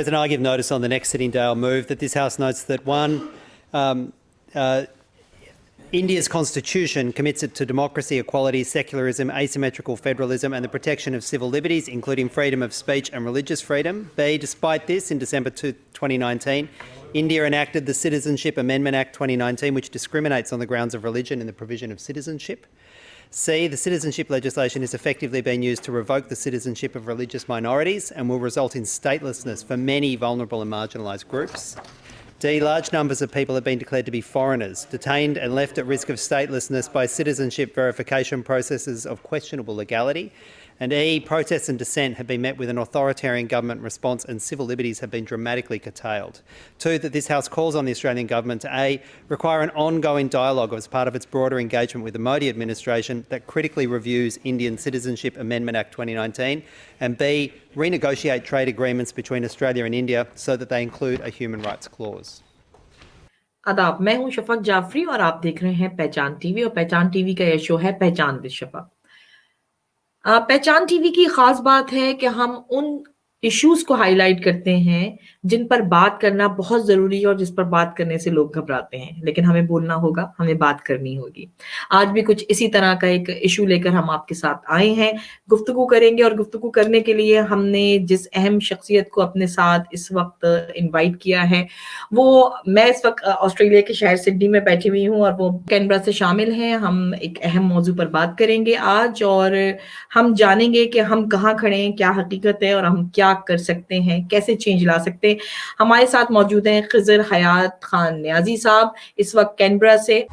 President, I give notice on the next sitting day. I'll move that this House notes that India's constitution commits it to democracy, equality, secularism, asymmetrical federalism and the protection of civil liberties, including freedom of speech and religious freedom. B, despite this, in December 2019, India enacted the Citizenship Amendment Act 2019, which discriminates on the grounds of religion in the provision of citizenship. C, the citizenship legislation is effectively being used to revoke the citizenship of religious minorities and will result in statelessness for many vulnerable and marginalised groups. D, large numbers of people have been declared to be foreigners, detained and left at risk of statelessness by citizenship verification processes of questionable legality. And E, protests and dissent have been met with an authoritarian government response and civil liberties have been dramatically curtailed. 2, that this House calls on the Australian government to A, require an ongoing dialogue as part of its broader engagement with the Modi administration that critically reviews Indian Citizenship Amendment Act 2019, and B, renegotiate trade agreements between Australia and India so that they include a human rights clause. आदाब, मैं हूं शफक जाफरी और आप देख रहे हैं पहचान TV और पहचान टीवी का यह शो है पहचान विद शफक। पहचान टीवी की खास बात है कि हम उन इश्यूज को हाईलाइट करते हैं जिन पर बात करना बहुत जरूरी है और जिस पर बात करने से लोग घबराते हैं, लेकिन हमें बोलना होगा, हमें बात करनी होगी। आज भी कुछ इसी तरह का एक इशू लेकर हम आपके साथ आए हैं, गुफ्तगू करेंगे और गुफ्तगू करने के लिए हमने जिस अहम शख्सियत को अपने साथ इस वक्त इनवाइट किया है, वो मैं इस वक्त ऑस्ट्रेलिया के शहर सिडनी में बैठी हुई हूँ और वो कैनबरा से शामिल हैं। हम एक अहम मौजू पर बात करेंगे आज और हम जानेंगे कि हम कहाँ खड़े हैं, क्या हकीकत है और हम क्या कर सकते हैं, कैसे चेंज ला सकते हैं। हमारे साथ मौजूद हैं खिजर हयात खान न्याजी साहब, इस वक्त कैनबरा से।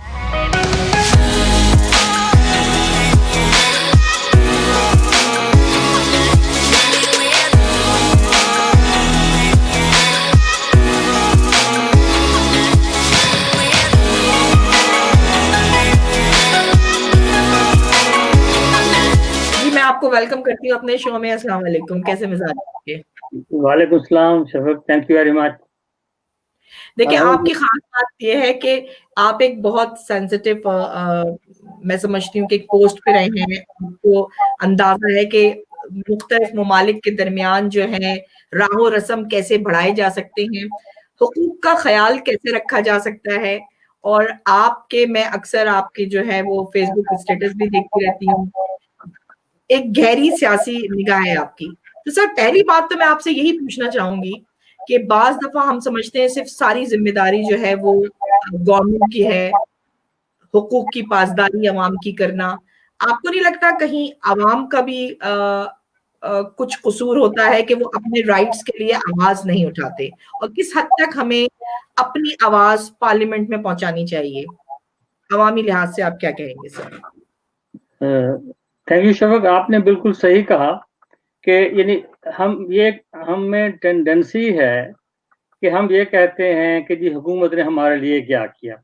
आपको वेलकम करती हूँ अपने शो में। अस्सलाम वालेकुम, कैसे मिजाज आपके? वालेकुम सलाम Shafaq, thank you very much. देखिए, आपकी खास बात यह है कि आप एक बहुत सेंसिटिव मैं समझती हूँ कि एक पोस्ट पे रहे हैं। आपको अंदाजा है कि मुख्तलिफ ममालिक के दरमियान जो है राहो रस्म कैसे बढ़ाए जा सकते हैं, हुकूक का ख्याल कैसे रखा जा सकता है। और आपके मैं अक्सर आपके जो है वो फेसबुक स्टेटस भी देखती रहती हूँ, एक गहरी सियासी निगाह है आपकी। तो सर, पहली बात तो मैं आपसे यही पूछना चाहूंगी कि बाज दफा हम समझते हैं सिर्फ सारी जिम्मेदारी जो है वो गवर्नमेंट की है, हुकूक की पासदारी अवाम की करना। आपको नहीं लगता कहीं अवाम का भी कुछ कसूर होता है कि वो अपने राइट्स के लिए आवाज नहीं उठाते, और किस हद तक हमें अपनी आवाज पार्लियामेंट में पहुंचानी चाहिए? अवामी लिहाज से आप क्या कहेंगे सर? थैंक यू शफक, आपने बिल्कुल सही कहा कि यानी हम में टेंडेंसी है कि हम ये कहते हैं कि जी हुकूमत ने हमारे लिए क्या किया,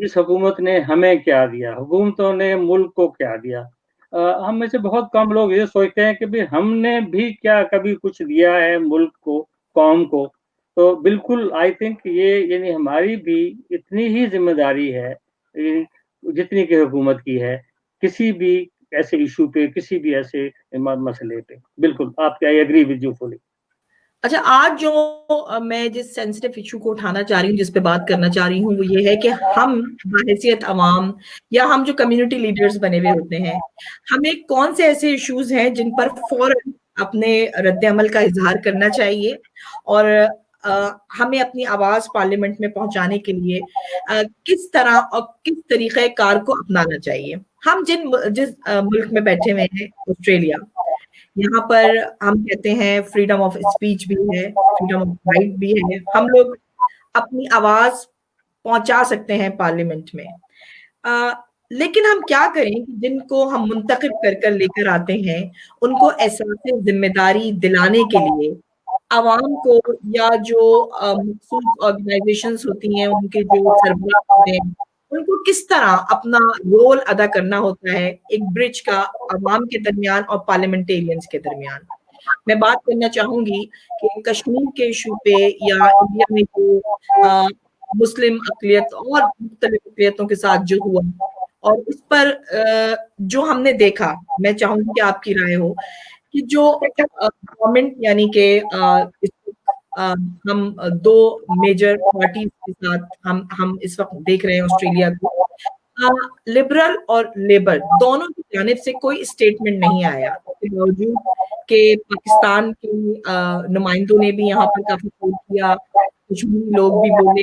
इस हुकूमत ने हमें क्या दिया, हुकूमतों ने मुल्क को क्या दिया। हम में से बहुत कम लोग ये सोचते हैं कि भाई हमने भी क्या कभी कुछ दिया है मुल्क को, कौम को। तो बिल्कुल आई थिंक ये यानी हमारी भी इतनी ही जिम्मेदारी है जितनी कि हुकूमत की है, किसी भी ऐसे इशू पे, किसी भी ऐसे मसले पे। बिल्कुल, आपके I agree with you fully. अच्छा, आज जो मैं जिस सेंसिटिव इशू को उठाना चाह रही हूँ, जिस पे बात करना चाह रही हूँ, वो ये है कि हम बहैसियत अवाम या हम जो कम्युनिटी लीडर्स बने हुए होते हैं, हमें कौन से ऐसे इश्यूज हैं जिन पर फौरन अपने रद्द-ए-अमल का इजहार करना चाहिए और हमें अपनी आवाज पार्लियामेंट में पहुंचाने के लिए किस तरह और किस तरीके कार को अपनाना चाहिए। हम जिस मुल्क में बैठे हुए हैं, ऑस्ट्रेलिया, यहाँ पर हम कहते हैं फ्रीडम ऑफ स्पीच भी है, फ्रीडम ऑफ राइट भी है, हम लोग अपनी आवाज पहुंचा सकते हैं पार्लियामेंट में। लेकिन हम क्या करें कि जिनको हम मुंतखब कर लेकर आते हैं, उनको एहसास जिम्मेदारी दिलाने के लिए अवाम को या जो मखसूस ऑर्गेनाइजेशंस होती हैं, उनके जो सरबराह होते हैं, उनको किस तरह अपना रोल अदा करना होता है एक ब्रिज का अवाम के दरमियान और पार्लियामेंटेरियंस के दरमियान। मैं बात करना चाहूंगी कि कश्मीर के इशू पे या इंडिया में जो मुस्लिम अक़लियत और मुख्तलिफ अक़लियतों के साथ जो हुआ और उस पर जो हमने देखा, मैं चाहूंगी कि आपकी राय हो कि जो गवर्नमेंट यानी कि हम दो मेजर पार्टीज के साथ हम इस वक्त देख रहे हैं ऑस्ट्रेलिया को, लिबरल और लेबर दोनों की जानिब से कोई स्टेटमेंट नहीं आया, इसके बावजूद कि पाकिस्तान के नुमाइंदों ने भी यहाँ पर काफी वोट किया, कश्मीरी लोग भी बोले,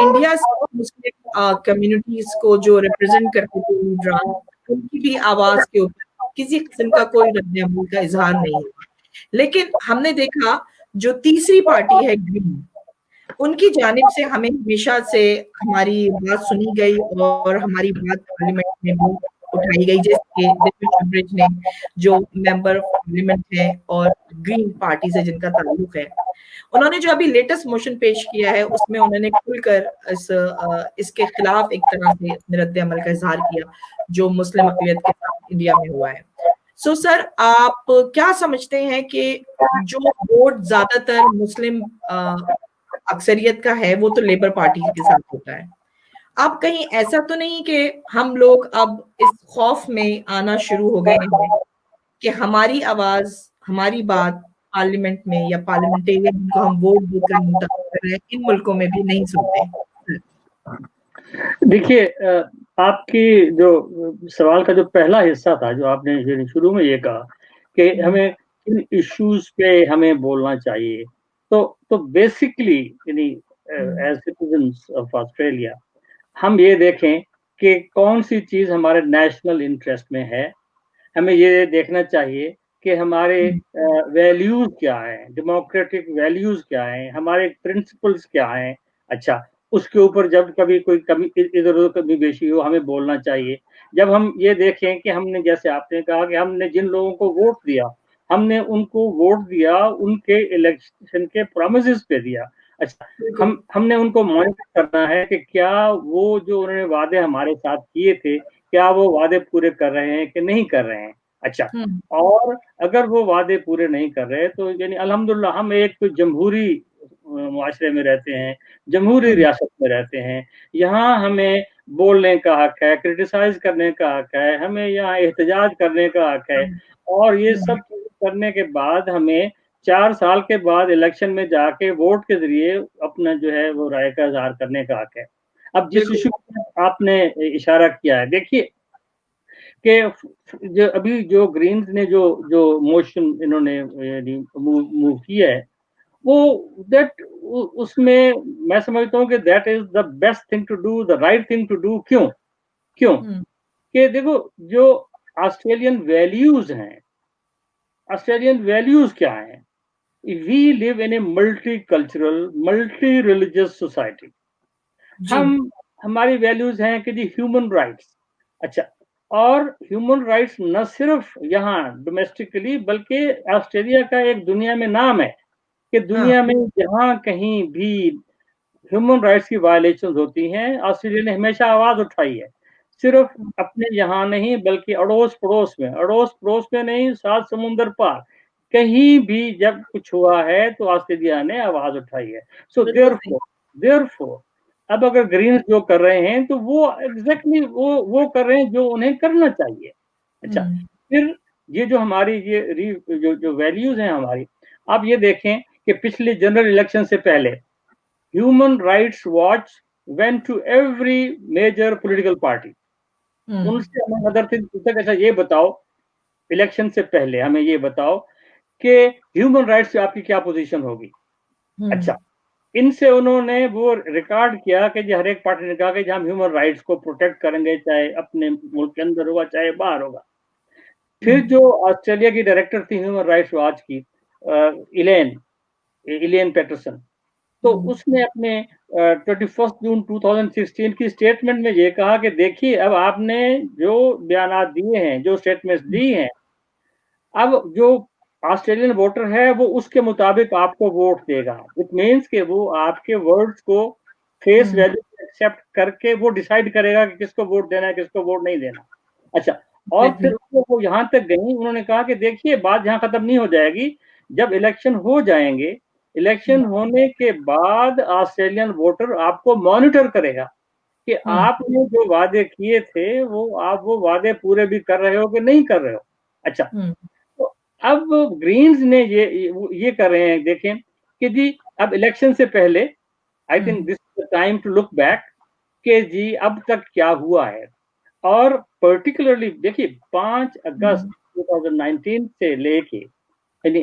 इंडिया मुस्लिम कम्युनिटीज को जो रिप्रेजेंट करते थे इमरान, उनकी भी आवाज के ऊपर किसी किस्म का कोई रद्द-ए-अमल का इजहार नहीं हुआ। लेकिन हमने देखा जो तीसरी पार्टी है ग्रीन, उनकी जानिब से हमें हमेशा से हमारी बात सुनी गई और हमारी बात पार्लियामेंट में भी उठाई गई, जैसे डेविड शूब्रिज ने, जो मेंबर ऑफ पार्लियामेंट है और ग्रीन पार्टी से जिनका ताल्लुक है, उन्होंने जो अभी लेटेस्ट मोशन पेश किया है उसमें उन्होंने खुलकर इसके खिलाफ एक तरह से रद्द अमल का इजहार किया जो मुस्लिम अक़लियत के साथ इंडिया में हुआ है। सो सर, आप क्या समझते हैं कि जो वोट ज्यादातर मुस्लिम अक्सरियत का है वो तो लेबर पार्टी के साथ होता है, अब कहीं ऐसा तो नहीं कि हम लोग अब इस खौफ में आना शुरू हो गए हैं कि हमारी आवाज, हमारी बात पार्लियामेंट में या पार्लियामेंटेरियन जिनको हम वोट देकर मुंतखब कर रहे हैं इन मुल्कों में भी नहीं सुनते? देखिए, आपकी जो सवाल का जो पहला हिस्सा था, जो आपने शुरू में ये कहा कि हमें किन इश्यूज पे हमें बोलना चाहिए, तो बेसिकली यानी एज सिटीजन्स ऑफ ऑस्ट्रेलिया हम ये देखें कि कौन सी चीज हमारे नेशनल इंटरेस्ट में है। हमें ये देखना चाहिए कि हमारे वैल्यूज क्या हैं, डेमोक्रेटिक वैल्यूज क्या हैं, हमारे प्रिंसिपल्स क्या हैं। अच्छा, उसके ऊपर जब कभी कोई कमी इधर उधर कभी बेशी हो हमें बोलना चाहिए। जब हम ये देखें कि हमने, जैसे आपने कहा कि हमने जिन लोगों को वोट दिया, हमने उनको वोट दिया उनके इलेक्शन के प्रोमिसेस पे दिया। अच्छा, हमने उनको मॉनिटर करना है कि क्या वो जो उन्होंने वादे हमारे साथ किए थे, क्या वो वादे पूरे कर रहे हैं कि नहीं कर रहे हैं। अच्छा, और अगर वो वादे पूरे नहीं कर रहे तो यानी अल्हम्दुलिल्लाह हम एक जमहूरी मुआशरे में रहते हैं, जमहूरी रियासत में रहते हैं। यहाँ हमें बोलने का हक है, क्रिटिसाइज करने का हक है, हमें यहाँ एहतजाज करने का हक है, और ये सब चीजें करने के बाद हमें 4 साल के बाद इलेक्शन में जाके वोट के जरिए अपना जो है वो राय का इजहार करने का हक है। अब जिस इशू पर आपने इशारा किया है, देखिए कि जो अभी जो ग्रीन्स ने जो जो मोशन इन्होंने मूव किया है, वो दैट उसमें मैं समझता हूँ कि that is the best thing to do, the right thing to do. क्यों क्यों कि देखो, जो ऑस्ट्रेलियन वैल्यूज हैं, ऑस्ट्रेलियन वैल्यूज क्या हैं? We live in a multi cultural, multi religious society. हमारी वैल्यूज हैं कि जी ह्यूमन राइट्स। अच्छा, और ह्यूमन राइट्स न सिर्फ यहाँ डोमेस्टिकली बल्कि ऑस्ट्रेलिया का एक दुनिया में नाम है कि दुनिया में जहाँ कहीं भी ह्यूमन राइट्स की वायलेशन होती हैं, ऑस्ट्रेलिया ने हमेशा आवाज उठाई है। सिर्फ अपने यहाँ नहीं बल्कि अड़ोस पड़ोस में नहीं, 7 समुंदर पार कहीं भी जब कुछ हुआ है तो ऑस्ट्रेलिया ने आवाज उठाई है। सो देयरफॉर अब अगर ग्रीन्स जो कर रहे हैं तो वो एग्जैक्टली वो कर रहे हैं जो उन्हें करना चाहिए। अच्छा, फिर ये जो हमारी ये जो वैल्यूज हैं हमारी, आप ये देखें कि पिछले जनरल इलेक्शन से पहले Human Rights Watch went to every major political party. उनसे हमें मदर थे पूछा, अच्छा ये बताओ, इलेक्शन से पहले हमें ये बताओ कि ह्यूमन राइट्स पे आपकी क्या पोजीशन होगी। अच्छा, इनसे उन्होंने वो रिकॉर्ड किया कि हर एक पार्टी ने कहा कि हम ह्यूमन राइट्स को प्रोटेक्ट करेंगे, चाहे अपने मुल्क के अंदर होगा चाहे बाहर होगा। फिर जो ऑस्ट्रेलिया की डायरेक्टर थी ह्यूमन राइट्स वॉच की, इलेन पैटरसन, तो उसने अपने 21 जून 2016 की स्टेटमेंट में ये कहा कि देखिए, अब आपने जो बयानात दिए हैं, जो स्टेटमेंट्स दी हैं, अब जो ऑस्ट्रेलियन वोटर है वो उसके मुताबिक आपको वोट देगा। इट मीन्स कि वो आपके वर्ड्स को फेस वैल्यू एक्सेप्ट करके वो डिसाइड करेगा कि किसको वोट देना है, किसको वोट नहीं देना। अच्छा, और फिर वो यहाँ तक गई, उन्होंने कहा कि देखिए, बात यहाँ खत्म नहीं हो जाएगी। जब इलेक्शन हो जाएंगे, इलेक्शन होने के बाद ऑस्ट्रेलियन वोटर आपको मॉनिटर करेगा कि आपने जो वादे किए थे वो आप वो वादे पूरे भी कर रहे हो कि नहीं कर रहे हो। अच्छा, तो अब ग्रीन्स ने ये कर रहे हैं, देखें कि जी अब इलेक्शन से पहले I think this is the time to look back कि जी अब तक क्या हुआ है। और पर्टिकुलरली देखिए 5 अगस्त 2019 से लेके यानी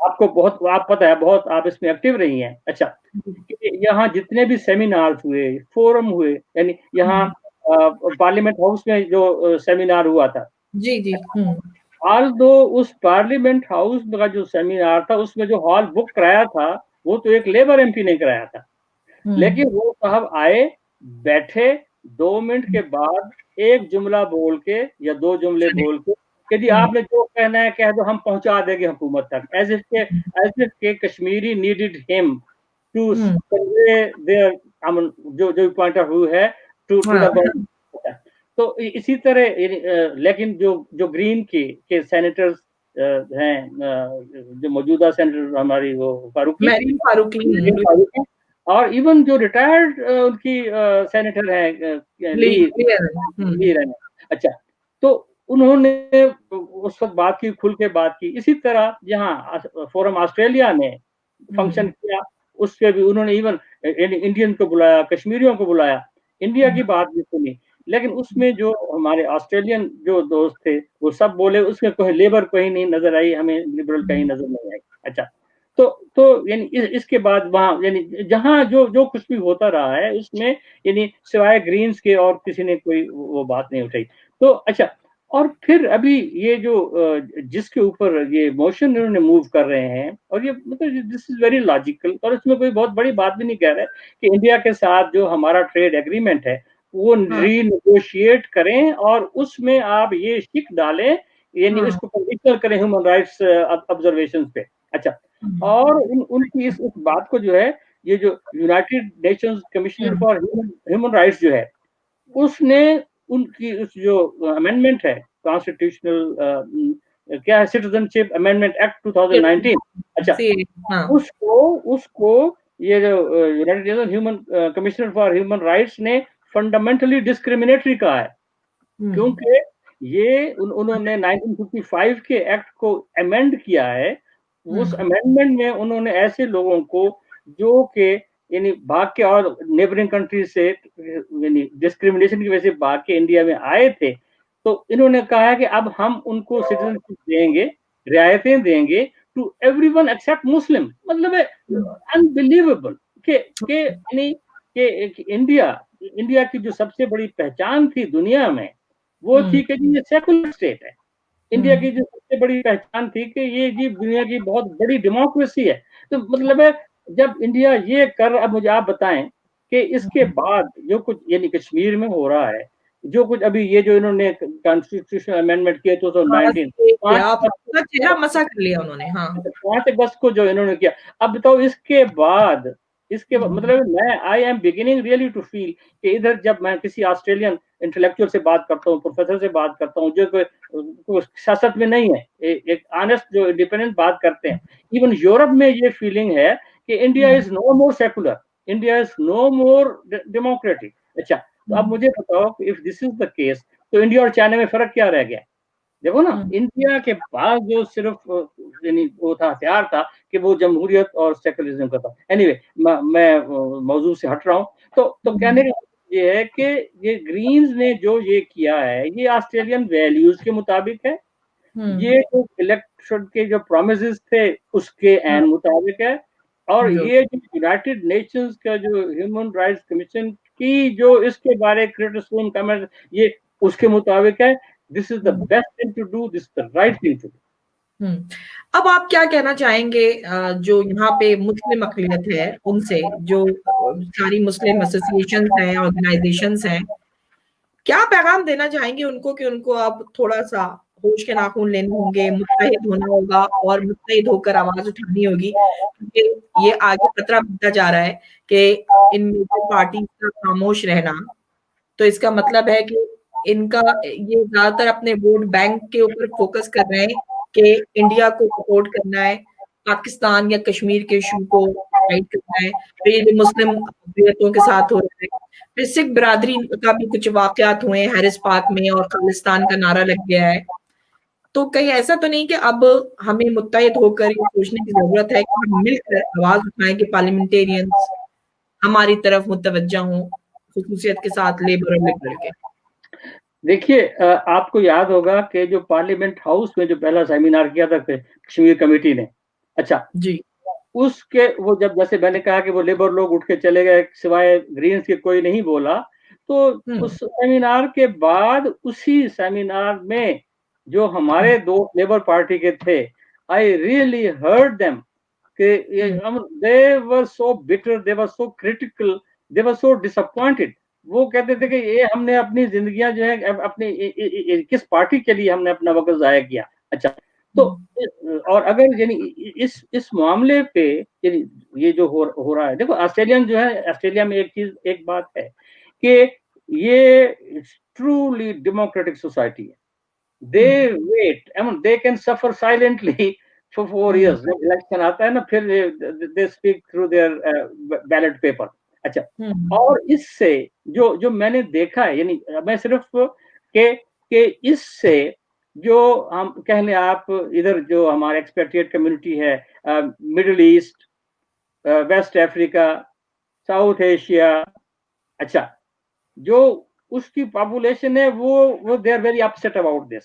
आपको बहुत आप पता है, बहुत आप इसमें एक्टिव रही हैं। अच्छा, कि यहाँ जितने भी सेमिनार्स हुए, फोरम हुए, यानी यहाँ पार्लियामेंट हाउस में जो सेमिनार हुआ था, जी जी। ऑल दो उस पार्लियामेंट हाउस का जो सेमिनार था उसमें जो हॉल बुक कराया था वो तो एक लेबर एमपी ने कराया था, लेकिन वो साहब आए, बैठे, 2 मिनट के बाद एक जुमला बोल के या 2 जुमले बोल के यदि आपने जो कहना है कह दो, हम पहुंचा देंगे हुकूमत तक, एज इफ के Kashmiri needed him to convey their जो जो पॉइंट ऑफ व्यू है टू द गवर्नमेंट। तो इसी तरह लेकिन जो जो ग्रीन के सेनेटर्स हैं, जो मौजूदा सेनेटर हमारी वो फारूकी और इवन जो रिटायर्ड उनकी सेनेटर है ली रन। अच्छा, तो उन्होंने उस वक्त बात की, खुल के बात की। इसी तरह यहाँ फोरम ऑस्ट्रेलिया ने फंक्शन किया, उस पे भी उन्होंने इवन इंडियन को बुलाया, कश्मीरियों को बुलाया, इंडिया की बात भी सुनी। लेकिन उसमें जो हमारे ऑस्ट्रेलियन जो दोस्त थे वो सब बोले, उसमें कोई लेबर कहीं नहीं नजर आई, हमें लिबरल कहीं नजर नहीं आई। अच्छा, तो यानी इसके बाद वहाँ यानी जहाँ जो जो कुछ भी होता रहा है उसमें यानी सिवाय ग्रीन्स के और किसी ने कोई वो बात नहीं उठाई। तो अच्छा, और फिर अभी ये जो जिसके ऊपर ये मोशन इन्होंने मूव कर रहे हैं, और ये मतलब दिस इज वेरी लॉजिकल, और इसमें कोई बहुत बड़ी बात भी नहीं कह रहे कि इंडिया के साथ जो हमारा ट्रेड एग्रीमेंट है वो रीनेगोशिएट करें और उसमें आप ये शिक डालें, यानी इसको कंडीशनल करें ह्यूमन राइट्स ऑब्जर्वेशन पे। अच्छा, और उनकी इस बात को जो है, ये जो United Nations commissioner for human rights जो है उसने उनकी उस जो अमेंडमेंट है कॉन्स्टिट्यूशनल क्या है, सिटीजनशिप अमेंडमेंट एक्ट 2019। अच्छा, उसको ये जो United nation human commissioner for human rights ने फंडामेंटली डिस्क्रिमिनेटरी कहा है, क्योंकि ये उन्होंने 1955 के एक्ट को अमेंड किया है। उस अमेंडमेंट में उन्होंने ऐसे लोगों को जो कि यानी भाग के और नेबरिंग कंट्री से यानी डिस्क्रिमिनेशन की वजह से भाग के इंडिया में आए थे, तो इन्होंने कहा है कि अब हम उनको सिटीजनशिप देंगे, रियायतें देंगे टू एवरीवन एक्सेप्ट मुस्लिम। मतलब है अनबिलीवेबल के यानी कि इंडिया की जो सबसे बड़ी पहचान थी दुनिया में वो थी कि ये सेकुलर स्टेट है। इंडिया की जो सबसे बड़ी पहचान थी कि ये जी दुनिया की बहुत बड़ी डेमोक्रेसी है। तो मतलब है जब इंडिया ये कर, अब मुझे आप बताएं कि इसके बाद जो कुछ यानी कश्मीर में हो रहा है, जो कुछ अभी ये जो इन्होंने कॉन्स्टिट्यूशनल अमेंडमेंट किए 2019 चेहरा मसा कर लिया उन्होंने। हाँ, 5 अगस्त को जो इन्होंने किया, अब बताओ इसके बाद मतलब मैं I am beginning really to feel कि इधर जब मैं किसी ऑस्ट्रेलियन इंटेलेक्चुअल से बात करता हूँ, प्रोफेसर से बात करता हूँ, जो कोई सियासत में नहीं है, एक ऑनेस्ट जो इंडिपेंडेंट बात करते हैं, इवन यूरोप में ये फीलिंग है कि India is no more secular, India is no more democratic. अच्छा, तो अब मुझे बताओ if this is the case तो इंडिया और चाइना में फर्क क्या रह गया? देखो ना, इंडिया के पास जो सिर्फ यानी वो था, हथियार था कि वो जमहूरियत और सेकुलरिज्म का था। एनीवे, मैं मौजू से हट रहा हूँ। तो कहने का ये है कि ये ग्रीन्स ने जो ये किया है ये ऑस्ट्रेलियन वैल्यूज के मुताबिक है, ये जो इलेक्शन के जो प्रोमिसेस थे उसके एन मुताबिक है, और ये जो यूनाइटेड नेशंस का जो ह्यूमन राइट्स कमीशन की जो इसके बारे क्रिटिसिज्म कमेंट ये उसके मुताबिक है। This is the best thing to do, this the right thing to do. अब आप क्या कहना चाहेंगे जो यहाँ पे मुस्लिम अक़लियत है उनसे, जो सारी मुस्लिम एसोसिएशंस हैं, ऑर्गेनाइजेशंस हैं, क्या पैगाम देना चाहेंगे उनको कि उनको अब थोड़ा सा होश के नाखून लेने होंगे, मुत्तहिद होना होगा और मुत्तहिद होकर आवाज उठानी होगी, क्योंकि ये आगे खतरा बनता जा रहा है कि इन मेजर पार्टी का खामोश रहना, तो इसका मतलब है कि इनका ये ज्यादातर अपने वोट बैंक के ऊपर फोकस कर रहे हैं कि इंडिया को सपोर्ट करना है, पाकिस्तान या कश्मीर के इशू को फाइट करना है, फिर ये मुस्लिम अक़लियतों के साथ हो रहा है, फिर सिख बिरादरी का भी कुछ वाकयात हुए हैं हैरिस पार्क में और खालिस्तान का नारा लग गया है। तो कहीं ऐसा तो नहीं कि अब हमें मुत्तहिद होकर ये सोचने की जरूरत है कि हम मिलकर आवाज उठाएं कि पार्लियामेंटेरियंस हमारी तरफ मुतवज्जा हों, खुसूसियत के साथ लेबर और लिबरल के? देखिए, आपको याद होगा कि जो पार्लियामेंट हाउस में जो पहला सेमिनार किया था कश्मीर कमेटी ने, अच्छा, जी। उसके वो जब जैसे मैंने कहा कि वो लेबर लोग उठ के चले गए, सिवाय ग्रीन्स के कोई नहीं बोला, तो उस सेमिनार के बाद उसी सेमिनार में जो हमारे दो लेबर पार्टी के थे, आई रियली हर्ड देम कि दे वर सो बिटर, दे वर सो क्रिटिकल, दे वर सो डिसअपॉइंटेड। वो कहते थे कि ये हमने अपनी जिंदगियां जो है अपनी किस पार्टी के लिए हमने अपना वक्त जाया किया। अच्छा, तो और अगर यानी इस मामले पे यानी ये जो हो रहा है, देखो ऑस्ट्रेलियन जो है, ऑस्ट्रेलिया में एक बात है कि ये ट्रूली डेमोक्रेटिक सोसाइटी है। They wait, I mean they can suffer silently for 4 years। जब इलेक्शन आता है ना, फिर they speak through their ballot paper. अच्छा, और इससे जो जो मैंने देखा है, यानी मैं सिर्फ के इससे जो हम कह लें, आप इधर जो हमारे एक्सपेट्रिएट कम्युनिटी है, Middle East, West Africa, South Asia, अच्छा, जो उसकी पॉपुलेशन है वो they are very upset about this.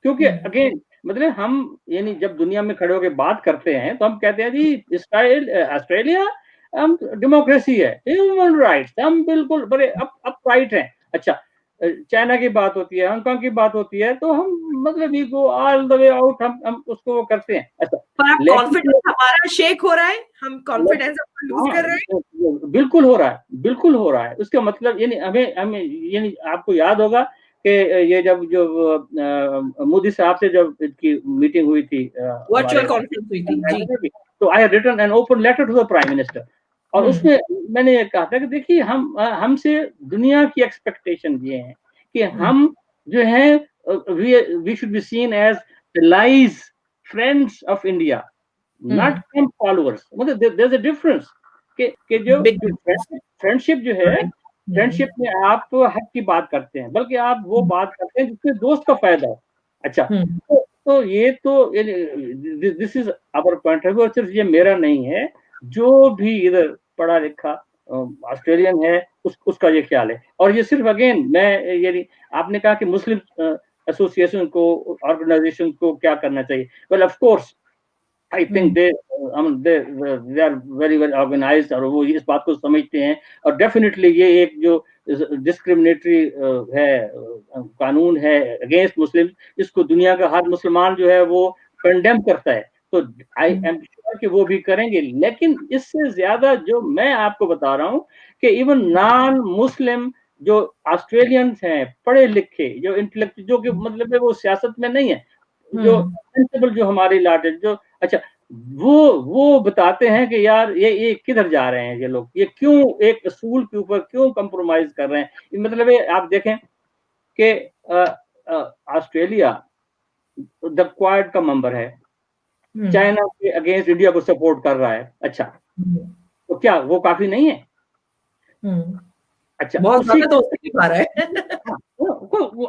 क्योंकि अगेन मतलब हम यानी जब दुनिया में खड़े होकर बात करते हैं तो हम कहते हैं जी इसराइल, ऑस्ट्रेलिया, हम डेमोक्रेसी है, ह्यूमन राइट्स, हम बिल्कुल बड़े अप राइट हैं। अच्छा, चाइना की बात होती है, हांगकांग की बात होती है, तो हम मतलब we go all the way out, हम उसको वो करते हैं। अच्छा, पर आप लेकिन कॉन्फिडेंस हमारा शेक हो रहा है, हम कॉन्फिडेंस अपना लूज कर रहे हैं। बिल्कुल हो रहा है, बिल्कुल हो रहा है। उसका मतलब यानी हमें हमें यानी आपको याद होगा कि ये जब जो मोदी साहब से जब इनकी मीटिंग हुई थी वर्चुअल हमारे, कॉन्फ्रेंस हुई थी जी। तो I written an open letter to the prime minister, और उसमें मैंने ये कहा था कि देखिए हम हमसे दुनिया की एक्सपेक्टेशन ये है कि हम जो है we should be seen as allies friends of India, not camp followers. मतलब देयर इज अ डिफरेंस कि जो फ्रेंडशिप जो है, फ्रेंडशिप में आप हक की बात करते हैं, बल्कि आप वो बात करते हैं जिससे दोस्त का फायदा हो। अच्छा, तो ये तो this is our point of view, सिर्फ ये मेरा नहीं है, जो भी इधर पढ़ा लिखा ऑस्ट्रेलियन है उसका ये ख्याल है। और ये सिर्फ अगेन मैं यानी आपने कहा कि मुस्लिम एसोसिएशन को, ऑर्गेनाइजेशन को क्या करना चाहिए। Well of course I think they are very well organized, और वो इस बात को समझते हैं। और डेफिनेटली ये एक जो डिस्क्रिमिनेटरी है कानून है अगेंस्ट मुस्लिम, इसको दुनिया का हर मुसलमान जो है वो कंडेम करता है। तो आई एम श्योर कि वो भी करेंगे। लेकिन इससे ज्यादा जो मैं आपको बता रहा हूँ कि इवन नॉन मुस्लिम जो ऑस्ट्रेलियंस हैं, पढ़े लिखे, जो इंटेलेक्ट, जो कि मतलब है वो सियासत में नहीं है, जो प्रिंसिपल जो हमारे इलाके जो, अच्छा, वो बताते हैं कि यार ये किधर जा रहे हैं ये लोग, ये क्यों एक असूल के ऊपर क्यों कंप्रोमाइज कर रहे हैं। मतलब आप देखें कि ऑस्ट्रेलिया द क्वाड का मेंबर है, चाइना के अगेंस्ट इंडिया को सपोर्ट कर रहा है। अच्छा, तो क्या वो काफी नहीं है? अच्छा, बहुत ज्यादा दोस्ती निभा रहा है।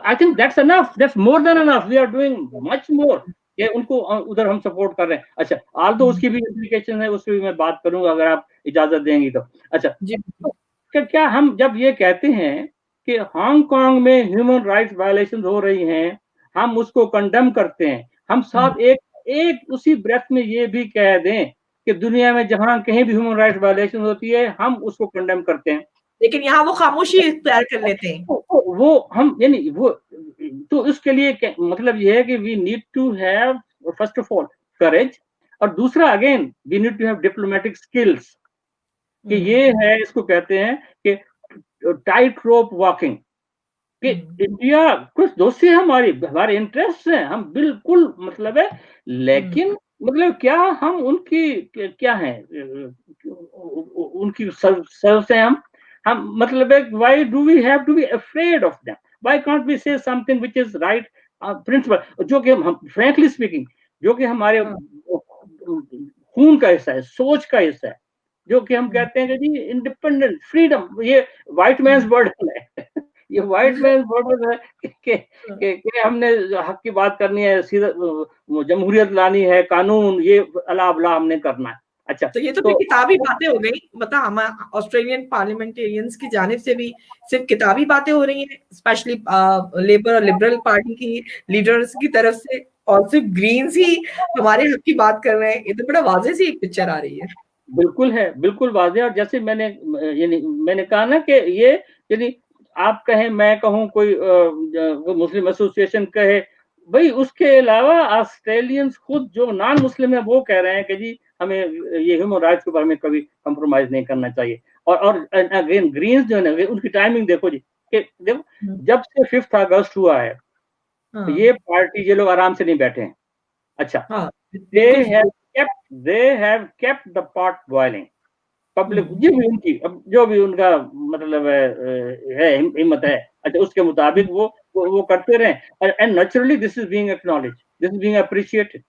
I think that's enough, that's more than enough, we are doing much more कि उनको उधर हम सपोर्ट कर रहे हैं। अच्छा, आल तो उसकी भी इम्प्लीकेशन है, उसकी भी मैं बात करूंगा अगर आप इजाजत देंगी तो। अच्छा, तो क्या हम जब ये कहते हैं कि हांगकांग में ह्यूमन राइट्स वायलेशन हो रही हैं, हम उसको कंडेम करते हैं, हम सब एक उसी ब्रेथ में ये भी कह दें कि दुनिया में जहां कहीं भी ह्यूमन राइट्स वायलेशन होती है हम उसको कंडेम करते हैं, लेकिन यहाँ वो खामोशी इख्तियार कर लेते हैं। वो हम यानी वो, तो इसके लिए मतलब ये है कि we need to have first of all courage, और दूसरा again we need to have diplomatic skills, कि ये है, इसको कहते हैं कि टाइट रोप वॉकिंग, कि इंडिया कुछ दोस्ती है हमारी, हमारे इंटरेस्ट हैं, हम बिल्कुल मतलब है, लेकिन मतलब क्या हम उनकी क्या है, उनकी सर्व से हम मतलब है, why do we have to be afraid of them, why can't we say something which is right principle, जो कि हम फ्रैंकली स्पीकिंग जो कि हमारे खून का हिस्सा है, सोच का हिस्सा है, जो कि हम कहते हैं कि जी इंडिपेंडेंट फ्रीडम, ये व्हाइट मैन्स वर्ड है ये व्हाइट मैन बॉर्डर है कि हमने हक की बात करनी है, सीधा जमहूरियत लानी है, कानून ये अला बला हमने करना है। अच्छा, तो ये तो फिर किताबी बातें हो गई, मतलब हम ऑस्ट्रेलियन पार्लियामेंटेरियंस की जानिब से भी सिर्फ किताबी बातें हो रही हैं, स्पेशली लेबर और लिबरल पार्टी की लीडर्स की तरफ से, और सिर्फ ग्रीन्स ही हमारे हक की बात कर रहे हैं। ये तो बड़ा वाज़ेह सी एक पिक्चर आ रही है। बिल्कुल है, बिल्कुल वाज़ेह। और जैसे मैंने कहा ना कि ये यानी आप कहें, मैं कहूँ, कोई मुस्लिम एसोसिएशन कहे, भाई उसके अलावा ऑस्ट्रेलियंस खुद जो नॉन मुस्लिम है वो कह रहे हैं कि जी हमें ये ह्यूमन राइट्स के बारे में कभी कॉम्प्रोमाइज नहीं करना चाहिए। और अगेन ग्रीन्स जो है ना, उनकी टाइमिंग देखो जी, कि देखो जब से 5 अगस्त हुआ है, हाँ, ये पार्टी, ये लोग आराम से नहीं बैठे हैं। अच्छा, हाँ, they बिल्कुल। have kept the pot boiling। Public hmm, जो भी उनका मतलब है हिम्मत है, अच्छा उसके मुताबिक वो करते रहे। And naturally this is being acknowledge, this is being appreciated.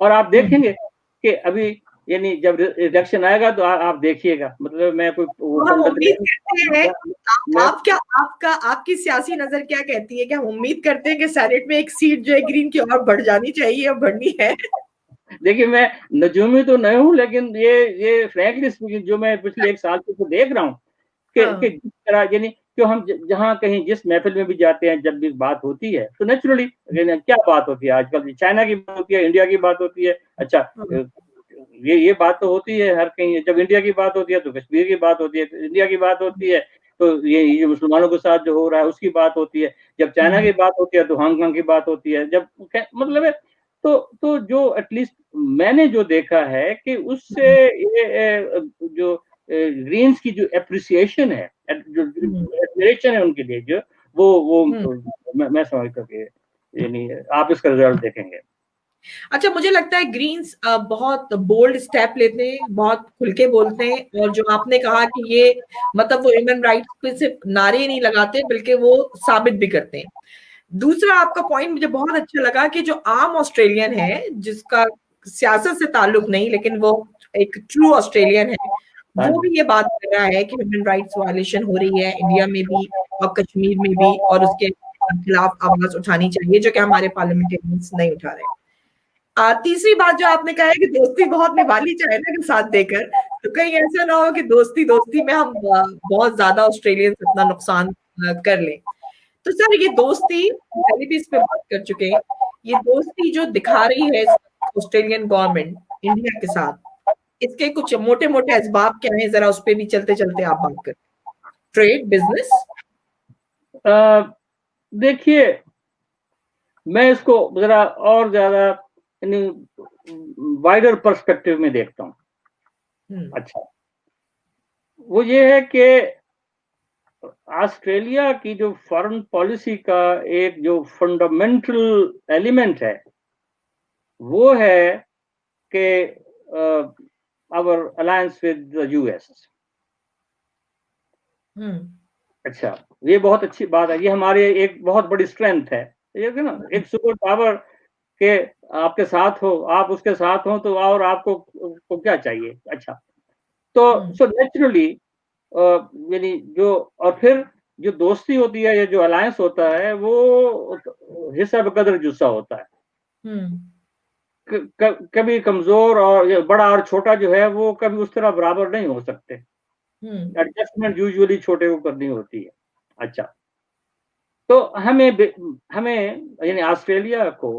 और आप देखेंगे कि अभी यानी जब इलेक्शन आएगा तो आप देखिएगा, मतलब मैं कोई वो तो हम पंडित उम्मीद नहीं करते हैं, मैं आप क्या, आपकी सियासी नजर क्या कहती है कि हम उम्मीद करते हैं कि सेनेट में एक सीट जो है ग्रीन की और बढ़ जानी चाहिए, और बढ़नी है? देखिए, मैं नजूमी तो नहीं हूँ, लेकिन ये फ्रैंकली स्पीकिंग जो मैं पिछले 1 साल से तो देख रहा हूँ कि हाँ, जिस तरह यानी क्यों हम जहाँ कहीं जिस महफिल में भी जाते हैं, जब भी बात होती है तो नेचुरली क्या बात होती है आजकल, चाइना की बात होती है, इंडिया की बात होती है। अच्छा, हाँ, ये बात तो होती है हर कहीं, जब इंडिया की बात होती है तो कश्मीर की बात होती है, इंडिया की बात होती है तो ये मुसलमानों के साथ जो हो रहा है उसकी बात होती है, जब चाइना की बात होती है तो हांगकांग की बात होती है, जब मतलब है तो जो एटलीस्ट मैंने जो देखा है कि उससे ये जो ग्रीन्स की जो एप्रिसिएशन है, जो एडमिरेशन है उनके लिए, जो वो मैं समझता कि यानी आप इसका रिजल्ट देखेंगे। अच्छा, मुझे लगता है ग्रीन्स बहुत बोल्ड स्टेप लेते हैं, बहुत खुल के बोलते हैं, और जो आपने कहा कि ये मतलब वो ह्यूमन राइट्स पे सिर्फ नारे नहीं लगाते बल्कि वो साबित भी करते हैं। दूसरा आपका पॉइंट मुझे बहुत अच्छा लगा कि जो आम ऑस्ट्रेलियन है, जिसका सियासत से ताल्लुक नहीं लेकिन वो एक ट्रू ऑस्ट्रेलियन है, हाँ वो जी, भी ये बात कर रहा है कि ह्यूमन राइट्स वायलेशन हो रही है इंडिया में भी और कश्मीर में भी, और उसके खिलाफ आवाज उठानी चाहिए, जो कि हमारे पार्लियामेंटेरियंस नहीं उठा रहे। तीसरी बात जो आपने कहा है कि दोस्ती बहुत निभा ली चाइना के साथ देकर, तो कहीं ऐसा ना हो कि दोस्ती दोस्ती में हम बहुत ज्यादा ऑस्ट्रेलियंस अपना नुकसान कर लें। तो सर, ये दोस्ती, पहले भी इस पे बात कर चुके हैं, ये दोस्ती जो दिखा रही है ऑस्ट्रेलियन गवर्नमेंट इंडिया के साथ, इसके कुछ मोटे मोटे असबाब क्या हैं, जरा उस पे भी चलते चलते आप बात करें। Trade, business? देखिए, मैं इसको जरा और ज्यादा यानी वाइडर पर्सपेक्टिव में देखता हूँ। अच्छा, वो ये है कि ऑस्ट्रेलिया की जो फॉरेन पॉलिसी का एक जो फंडामेंटल एलिमेंट है वो है कि our alliance with the US. अच्छा, ये बहुत अच्छी बात है, ये हमारी एक बहुत बड़ी स्ट्रेंथ है। ये कि ना, एक सुपर पावर के आपके साथ हो, आप उसके साथ हो तो और आपको को क्या चाहिए। अच्छा, तो सो नेचुरली यानी जो और फिर जो दोस्ती होती है या जो अलायंस होता है वो हिस्सा बकदर जुस्सा होता है। कभी कमजोर और या बड़ा और छोटा जो है वो कभी उस तरह बराबर नहीं हो सकते। एडजस्टमेंट यूजुअली छोटे को करनी होती है। अच्छा, तो हमें यानी ऑस्ट्रेलिया को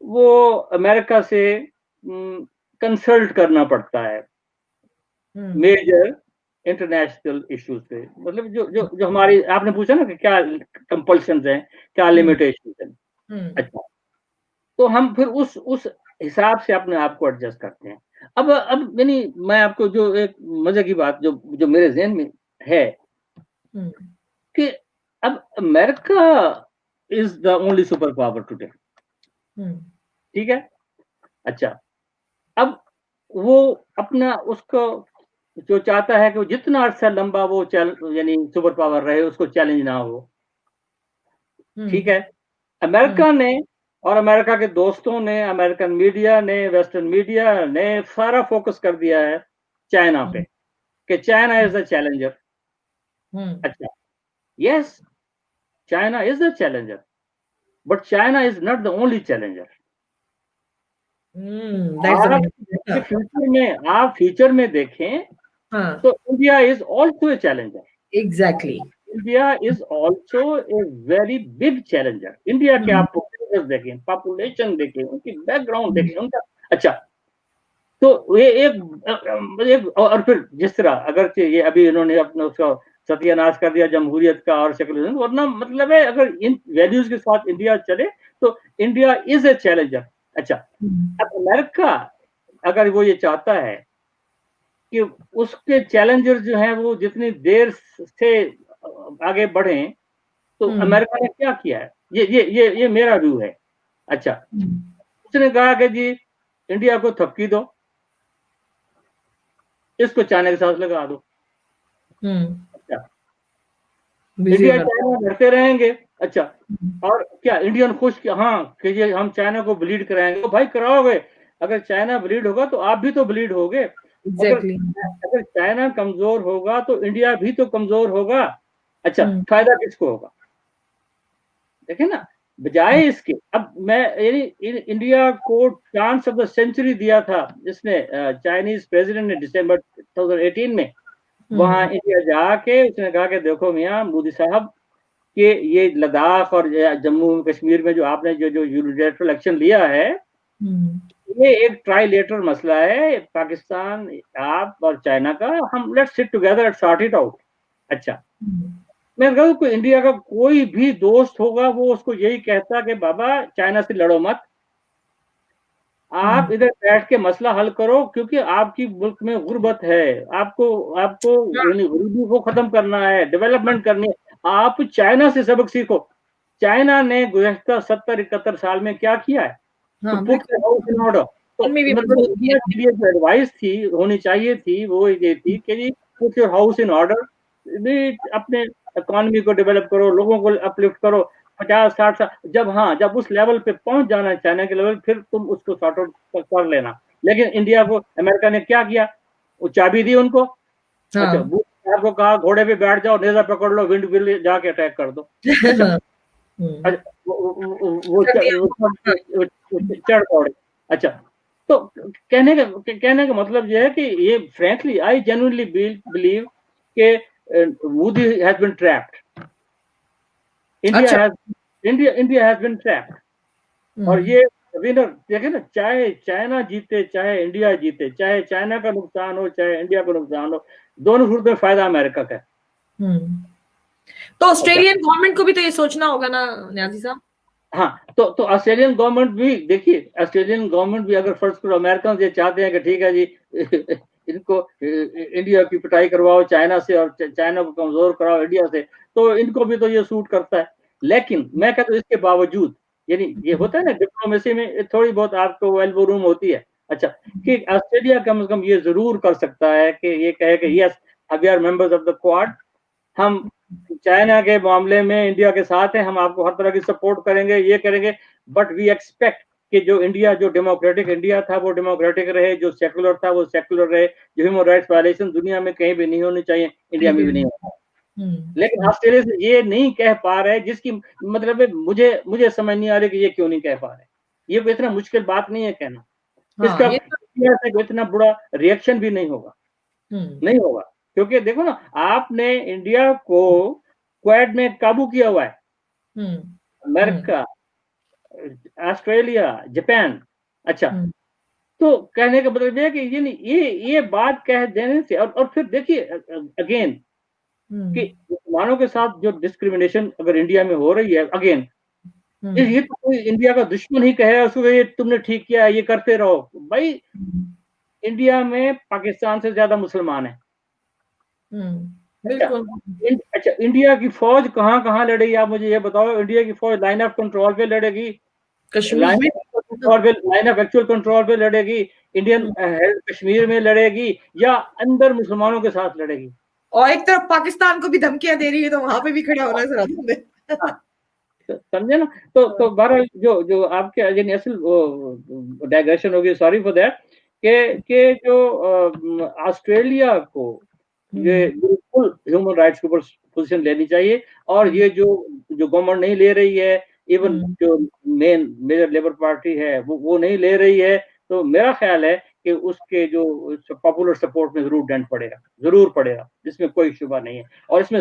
वो अमेरिका से कंसल्ट करना पड़ता है मेजर इंटरनेशनल इश्यूज पे, मतलब जो हमारी आपने पूछा ना कि क्या कंपल्शंस हैं, क्या लिमिटेशंस हैं। अच्छा, तो हम फिर उस हिसाब से अपने आप को एडजस्ट करते हैं। अब यानी मैं आपको जो एक मजे की बात जो जो मेरे ज़हन में है कि अब America is the only super power today. ठीक है। अच्छा, अब वो अपना उसको जो चाहता है कि वो जितना अरसा लंबा वो यानी सुपर पावर रहे, उसको चैलेंज ना हो। ठीक है। अमेरिका ने और अमेरिका के दोस्तों ने, अमेरिकन मीडिया ने, वेस्टर्न मीडिया ने सारा फोकस कर दिया है चाइना पे कि चाइना इज द चैलेंजर। अच्छा, yes, China is a challenger, but China is not the only challenger. That's आप amazing. फ्यूचर में देखें हाँ, तो India is also a challenger. exactly. India is also a very big challenger. India के आप population देखें, population देखें, उनकी बैकग्राउंड देखें, उनका अच्छा. तो ये एक और फिर जिस तरह अगर ये अभी इन्होंने अपना उसका सत्यानाश कर दिया जमहूरियत का और सेकुलरिज्म, वरना मतलब है अगर इन वैल्यूज के साथ इंडिया चले तो इंडिया इज ए चैलेंजर. अच्छा, अब अमेरिका अगर वो ये चाहता है कि उसके चैलेंजर जो हैं वो जितनी देर से आगे बढ़े, तो अमेरिका ने क्या किया है, ये मेरा व्यू है. अच्छा, उसने कहा कि जी इंडिया को थपकी दो, इसको चाइना के साथ लगा दो. अच्छा, इंडिया चाइना लड़ते रहेंगे. अच्छा, और क्या इंडियन खुश कि हाँ कि ये हम चाइना को ब्लीड कराएंगे. तो भाई कराओगे, अगर चाइना ब्लीड होगा तो आप भी तो ब्लीड होगे. Exactly. अगर चाइना कमजोर होगा तो इंडिया भी तो कमजोर होगा. अच्छा, फायदा किसको होगा? देखे ना, बजाय इसके अब मैं यानी इंडिया को चांस ऑफ द सेंचुरी दिया था जिसने चाइनीज प्रेसिडेंट ने दिसंबर 2018 में. वहां इंडिया जाके उसने कहा कि देखो मियां मोदी साहब कि ये लद्दाख और जम्मू कश्मीर में जो आपने जो यूनिलैटरल एक्शन लिया है, ये एक ट्राइलेटरल मसला है, पाकिस्तान, आप और चाइना का. हम let's sit together and sort it out. अच्छा, मैं कहूँ कि इंडिया का कोई भी दोस्त होगा वो उसको यही कहता कि बाबा चाइना से लड़ो मत, आप इधर बैठ के मसला हल करो, क्योंकि आपकी मुल्क में गुर्बत है, आपको गरीबी को खत्म करना है, डेवलपमेंट करनी है. आप चाइना से सबक सीखो. चाइना ने गुज़श्ता 70-71 साल में क्या किया है? तो पुट हाउस इन ऑर्डर. तो जो एडवाइस थी होनी चाहिए थी वो ये थी कि जी put your house in order, अपने इकोनॉमी को डेवलप करो, लोगों को अपलिफ्ट करो. 50-60 साल जब उस लेवल पे पहुंच जाना है चाइना के लेवल, फिर तुम उसको सॉर्ट आउट कर लेना. लेकिन इंडिया को अमेरिका ने क्या किया? वो चाबी दी उनको. अच्छा, आपको कहा घोड़े पे बैठ जाओ, नेजा पकड़ लो, विंड विल जाके अटैक कर दो. अच्छा, वो चढ़ दौड़े. अच्छा, तो कहने का मतलब ये है कि ये फ्रैंकली आई जेन्युइनली बिलीव कि Modi has been trapped. India has been trapped. और ये विनर देखे ना, चाहे चाइना जीते चाहे इंडिया जीते, चाहे चाइना का नुकसान हो चाहे इंडिया का नुकसान हो, दोनों सूरत में फायदा अमेरिका का है. तो ऑस्ट्रेलियन गवर्नमेंट को भी तो ये सोचना होगा ना न्याजी साहब. हाँ, तो ऑस्ट्रेलियन गवर्नमेंट भी देखिए, ऑस्ट्रेलियन गवर्नमेंट भी अगर फर्स्ट करो अमेरिकन ये चाहते हैं कि ठीक है जी इनको इंडिया की पिटाई करवाओ चाइना से और चाइना को कमजोर कराओ इंडिया से, तो इनको भी तो ये सूट करता है. लेकिन मैं कहता हूँ इसके बावजूद, यानी ये होता है ना डिप्लोमेसी में थोड़ी बहुत आपको एल्बो रूम होती है. अच्छा, कि ऑस्ट्रेलिया कम से कम ये जरूर कर सकता है कि ये कहे कि yes we are members of the Quad, हम चाइना के मामले में इंडिया के साथ हैं, हम आपको हर तरह की सपोर्ट करेंगे, ये करेंगे, बट वी एक्सपेक्ट कि जो इंडिया, जो डेमोक्रेटिक इंडिया था वो डेमोक्रेटिक रहे, जो सेकुलर था वो सेकुलर रहे, जो ह्यूमन राइट्स वायलेशन दुनिया में कहीं भी नहीं होनी चाहिए, इंडिया में भी नहीं होना. लेकिन ऑस्ट्रेलिया से ये नहीं कह पा रहे, जिसकी मतलब है मुझे समझ नहीं आ रही कि ये क्यों नहीं कह पा रहे. ये इतना मुश्किल बात नहीं है कहना. इसका इंडिया से इतना बुरा रिएक्शन भी नहीं होगा. नहीं होगा, क्योंकि देखो ना, आपने इंडिया को क्वाड में काबू किया हुआ है. America, Australia, Japan. अच्छा, तो कहने का मतलब ये कि ये बात कह देने से और फिर देखिए अगेन कि मुसलमानों के साथ जो डिस्क्रिमिनेशन अगर इंडिया में हो रही है, अगेन ये तो कोई इंडिया का दुश्मन ही कहे उसको ये तुमने ठीक किया, ये करते रहो. भाई इंडिया में पाकिस्तान से ज्यादा मुसलमान है. अच्छा, इंडिया की फौज कहाँ लड़ेगी आप मुझे ये बताओ. इंडिया की फौज लाइन ऑफ कंट्रोल पे लड़ेगी, लाइन ऑफ एक्चुअल कंट्रोल पे लड़ेगी, इंडियन कश्मीर में लड़ेगी, या अंदर मुसलमानों के साथ लड़ेगी. और एक तरफ पाकिस्तान को भी धमकियां दे रही है, तो वहां पे भी खड़ा होना जरा समझे ना. तो बहरहाल जो आपके असल डाइग्रेशन होगी, सॉरी फॉर दैट, के जो ऑस्ट्रेलिया को ये बिल्कुल ह्यूमन राइट्स के ऊपर पोजीशन लेनी चाहिए। और ये जो गवर्नमेंट नहीं ले रही है, इवन जो मेजर लेबर पार्टी है वो नहीं ले रही है, तो मेरा ख्याल है कि उसके जो पॉपुलर सपोर्ट में ज़रूर पड़ेगा, जिसमें कोई शुबा नहीं है। और इसमें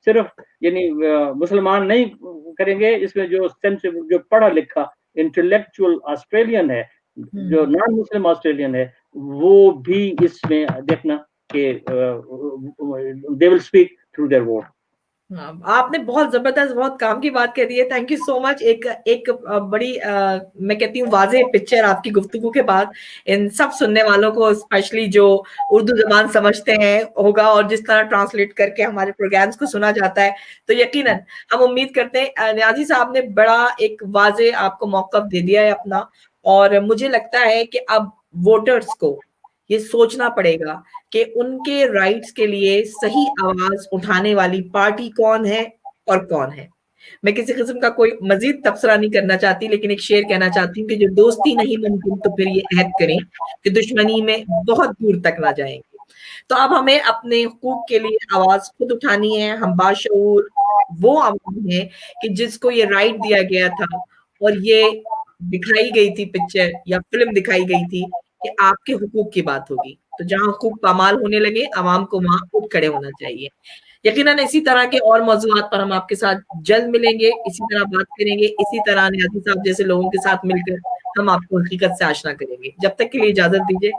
सिर्फ यानी मुसलमान नहीं करेंगे, इसमें जो जो पढ़ा लिखा इंटेलेक्चुअल ऑस्ट्रेलियन है, जो नॉन मुस्लिम ऑस्ट्रेलियन है, वो भी इसमें देखना कि they will speak through their vote. आपने बहुत जबरदस्त, बहुत काम की बात कह दी है। Thank you so much. एक बड़ी मैं कहती हूँ वाज़ेह पिक्चर आपकी गुफ्तगू के बाद इन सब सुनने वालों को, स्पेशली जो उर्दू ज़बान समझते हैं होगा और जिस तरह ट्रांसलेट करके हमारे प्रोग्राम्स को सुना जाता है, तो यकीनन हम उम्मीद करते हैं नियाज़ी साहब ने बड़ा एक वाज़ेह आपको मौक़िफ़ दे दिया है अपना। और मुझे लगता है कि अब वोटर्स को ये सोचना पड़ेगा कि उनके राइट्स के लिए सही आवाज उठाने वाली पार्टी कौन है और कौन है। मैं किसी किस्म का कोई मजीद तबसरा नहीं करना चाहती, लेकिन एक शेर कहना चाहती हूँ कि जो दोस्ती नहीं मुमकिन तो फिर ये अहद करें कि दुश्मनी में बहुत दूर तक ना जाएंगे। तो अब हमें अपने हुकूक के लिए आवाज खुद उठानी है। हम बाशऊर वो आवाम है कि जिसको ये राइट दिया गया था और ये दिखाई गई थी पिक्चर या फिल्म दिखाई गई थी कि आपके हुकूक की बात होगी। तो जहां हुकूक पामाल होने लगे, आवाम को वहां उठ खड़े होना चाहिए। यकीनन इसी तरह के और मौज़ूआत पर हम आपके साथ जल्द मिलेंगे, इसी तरह बात करेंगे, इसी तरह नियाज़ी साहब जैसे लोगों के साथ मिलकर हम आपको हकीकत से आशना करेंगे। जब तक के लिए इजाजत दीजिए।